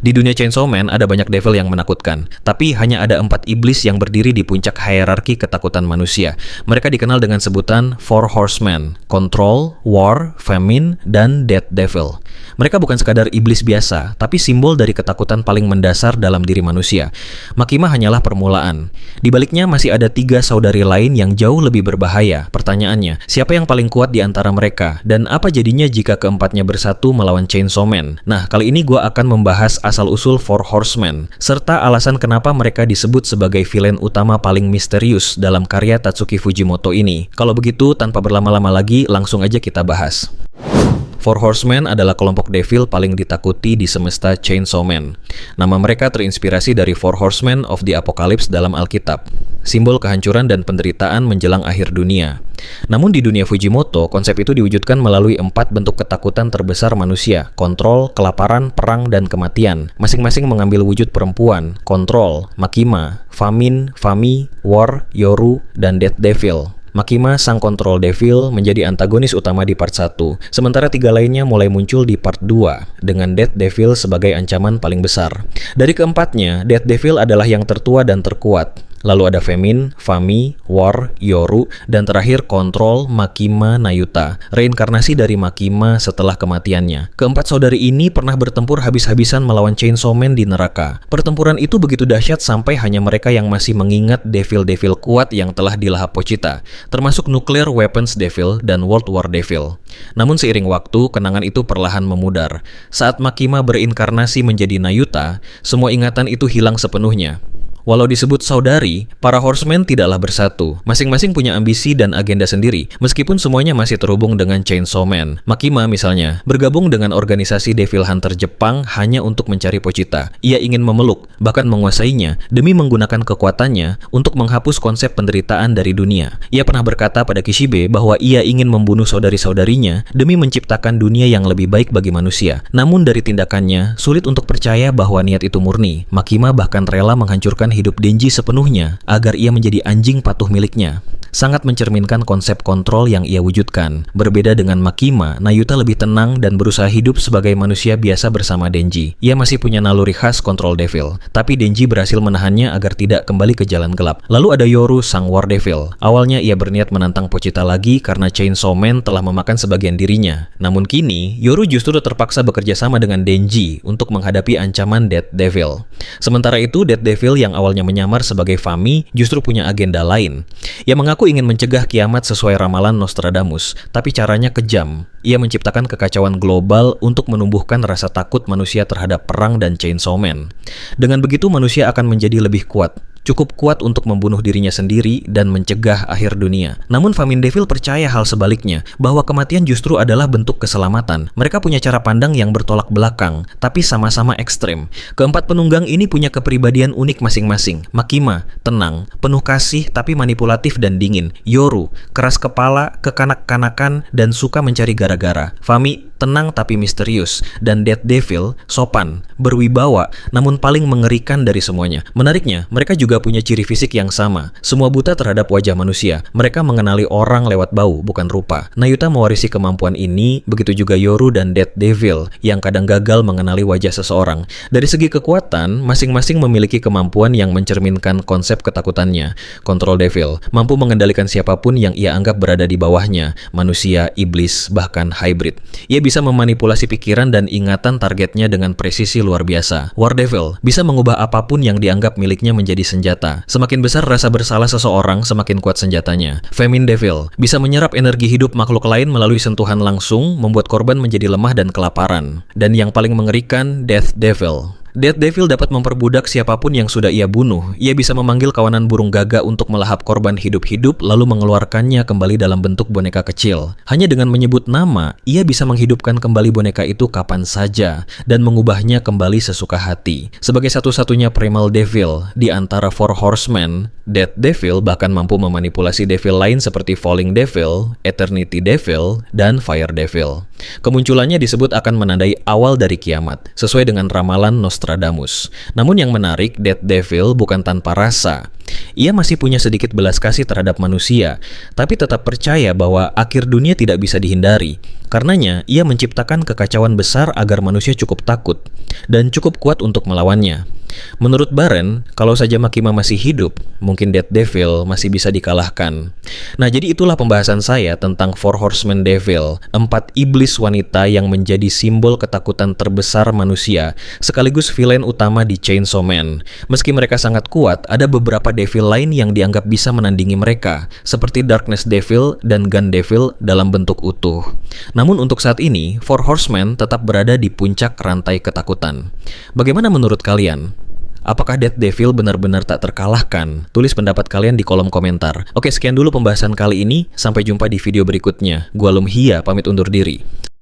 Di dunia Chainsaw Man ada banyak devil yang menakutkan, tapi hanya ada 4 iblis yang berdiri di puncak hierarki ketakutan manusia. Mereka dikenal dengan sebutan Four Horsemen: Control, War, Famine, dan Death Devil. Mereka bukan sekadar iblis biasa, tapi simbol dari ketakutan paling mendasar dalam diri manusia. Makima hanyalah permulaan. Di baliknya masih ada 3 saudari lain yang jauh lebih berbahaya. Pertanyaannya, siapa yang paling kuat di antara mereka? Dan apa jadinya jika keempatnya bersatu melawan Chainsaw Man? Nah, kali ini gue akan membahas asal-usul Four Horsemen, serta alasan kenapa mereka disebut sebagai villain utama paling misterius dalam karya Tatsuki Fujimoto ini. Kalau begitu, tanpa berlama-lama lagi, langsung aja kita bahas. Four Horsemen adalah kelompok devil paling ditakuti di semesta Chainsaw Man. Nama mereka terinspirasi dari Four Horsemen of the Apocalypse dalam Alkitab, simbol kehancuran dan penderitaan menjelang akhir dunia. Namun di dunia Fujimoto, konsep itu diwujudkan melalui 4 bentuk ketakutan terbesar manusia: kontrol, kelaparan, perang, dan kematian. Masing-masing mengambil wujud perempuan: kontrol, Makima, Famine, Fami, War, Yoru, dan Death Devil. Makima, sang kontrol devil, menjadi antagonis utama di part 1, sementara 3 lainnya mulai muncul di part 2, dengan Death Devil sebagai ancaman paling besar. Dari keempatnya, Death Devil adalah yang tertua dan terkuat. Lalu ada Famine, Fami, War, Yoru, dan terakhir Control, Makima, Nayuta, reinkarnasi dari Makima setelah kematiannya. Keempat saudari ini pernah bertempur habis-habisan melawan Chainsaw Man di neraka. Pertempuran itu begitu dahsyat sampai hanya mereka yang masih mengingat devil-devil kuat yang telah dilahap Pochita, termasuk Nuclear Weapons Devil dan World War Devil. Namun seiring waktu, kenangan itu perlahan memudar. Saat Makima berinkarnasi menjadi Nayuta, semua ingatan itu hilang sepenuhnya. Walau disebut saudari, para Horsemen tidaklah bersatu. Masing-masing punya ambisi dan agenda sendiri, meskipun semuanya masih terhubung dengan Chainsaw Man. Makima misalnya, bergabung dengan organisasi Devil Hunter Jepang hanya untuk mencari Pochita. Ia ingin memeluk, bahkan menguasainya, demi menggunakan kekuatannya untuk menghapus konsep penderitaan dari dunia. Ia pernah berkata pada Kishibe bahwa ia ingin membunuh saudari-saudarinya demi menciptakan dunia yang lebih baik bagi manusia. Namun dari tindakannya, sulit untuk percaya bahwa niat itu murni. Makima bahkan rela menghancurkan hidup Denji sepenuhnya agar ia menjadi anjing patuh miliknya. Sangat mencerminkan konsep kontrol yang ia wujudkan. Berbeda dengan Makima, Nayuta lebih tenang dan berusaha hidup sebagai manusia biasa bersama Denji. Ia masih punya naluri khas kontrol devil, tapi Denji berhasil menahannya agar tidak kembali ke jalan gelap. Lalu ada Yoru, sang War Devil. Awalnya ia berniat menantang Pochita lagi karena Chainsaw Man telah memakan sebagian dirinya. Namun kini, Yoru justru terpaksa bekerja sama dengan Denji untuk menghadapi ancaman Death Devil. Sementara itu, Death Devil yang awalnya menyamar sebagai Fami justru punya agenda lain. Ia mengaku ingin mencegah kiamat sesuai ramalan Nostradamus, tapi caranya kejam. Ia menciptakan kekacauan global untuk menumbuhkan rasa takut manusia terhadap perang dan Chainsaw Man. Dengan begitu manusia akan menjadi lebih kuat. Cukup kuat untuk membunuh dirinya sendiri dan mencegah akhir dunia. Namun Famine Devil percaya hal sebaliknya, bahwa kematian justru adalah bentuk keselamatan. Mereka punya cara pandang yang bertolak belakang, tapi sama-sama ekstrem. Keempat penunggang ini punya kepribadian unik masing-masing. Makima, tenang, penuh kasih tapi manipulatif dan dingin. Yoru, keras kepala, kekanak-kanakan, dan suka mencari gara-gara. Fami, tenang tapi misterius. Dan Death Devil, sopan, berwibawa, namun paling mengerikan dari semuanya. Menariknya, mereka juga punya ciri fisik yang sama. Semua buta terhadap wajah manusia. Mereka mengenali orang lewat bau, bukan rupa. Nayuta mewarisi kemampuan ini, begitu juga Yoru dan Death Devil, yang kadang gagal mengenali wajah seseorang. Dari segi kekuatan, masing-masing memiliki kemampuan yang mencerminkan konsep ketakutannya. Control Devil mampu mengendalikan siapapun yang ia anggap berada di bawahnya, manusia, iblis, bahkan hybrid. Ia bisa memanipulasi pikiran dan ingatan targetnya dengan presisi luar biasa. War Devil bisa mengubah apapun yang dianggap miliknya menjadi senjata. Semakin besar rasa bersalah seseorang, semakin kuat senjatanya. Famine Devil bisa menyerap energi hidup makhluk lain melalui sentuhan langsung, membuat korban menjadi lemah dan kelaparan. Dan yang paling mengerikan, Death Devil. Death Devil dapat memperbudak siapapun yang sudah ia bunuh. Ia bisa memanggil kawanan burung gagak untuk melahap korban hidup-hidup lalu mengeluarkannya kembali dalam bentuk boneka kecil. Hanya dengan menyebut nama, ia bisa menghidupkan kembali boneka itu kapan saja dan mengubahnya kembali sesuka hati. Sebagai satu-satunya Primal Devil di antara Four Horsemen, Death Devil bahkan mampu memanipulasi devil lain seperti Falling Devil, Eternity Devil, dan Fire Devil. Kemunculannya disebut akan menandai awal dari kiamat, sesuai dengan ramalan Nostradamus Nostradamus. Namun yang menarik, Death Devil bukan tanpa rasa. Ia masih punya sedikit belas kasih terhadap manusia, tapi tetap percaya bahwa akhir dunia tidak bisa dihindari. Karenanya, ia menciptakan kekacauan besar agar manusia cukup takut dan cukup kuat untuk melawannya. Menurut Barron, kalau saja Makima masih hidup, mungkin Death Devil masih bisa dikalahkan. Nah, jadi itulah pembahasan saya tentang Four Horsemen Devil, 4 iblis wanita yang menjadi simbol ketakutan terbesar manusia, sekaligus villain utama di Chainsaw Man. Meski mereka sangat kuat, ada beberapa devil lain yang dianggap bisa menandingi mereka, seperti Darkness Devil dan Gun Devil dalam bentuk utuh. Namun untuk saat ini, Four Horsemen tetap berada di puncak rantai ketakutan. Bagaimana menurut kalian? Apakah Death Devil benar-benar tak terkalahkan? Tulis pendapat kalian di kolom komentar. Oke, sekian dulu pembahasan kali ini. Sampai jumpa di video berikutnya. Gua Lumhia, pamit undur diri.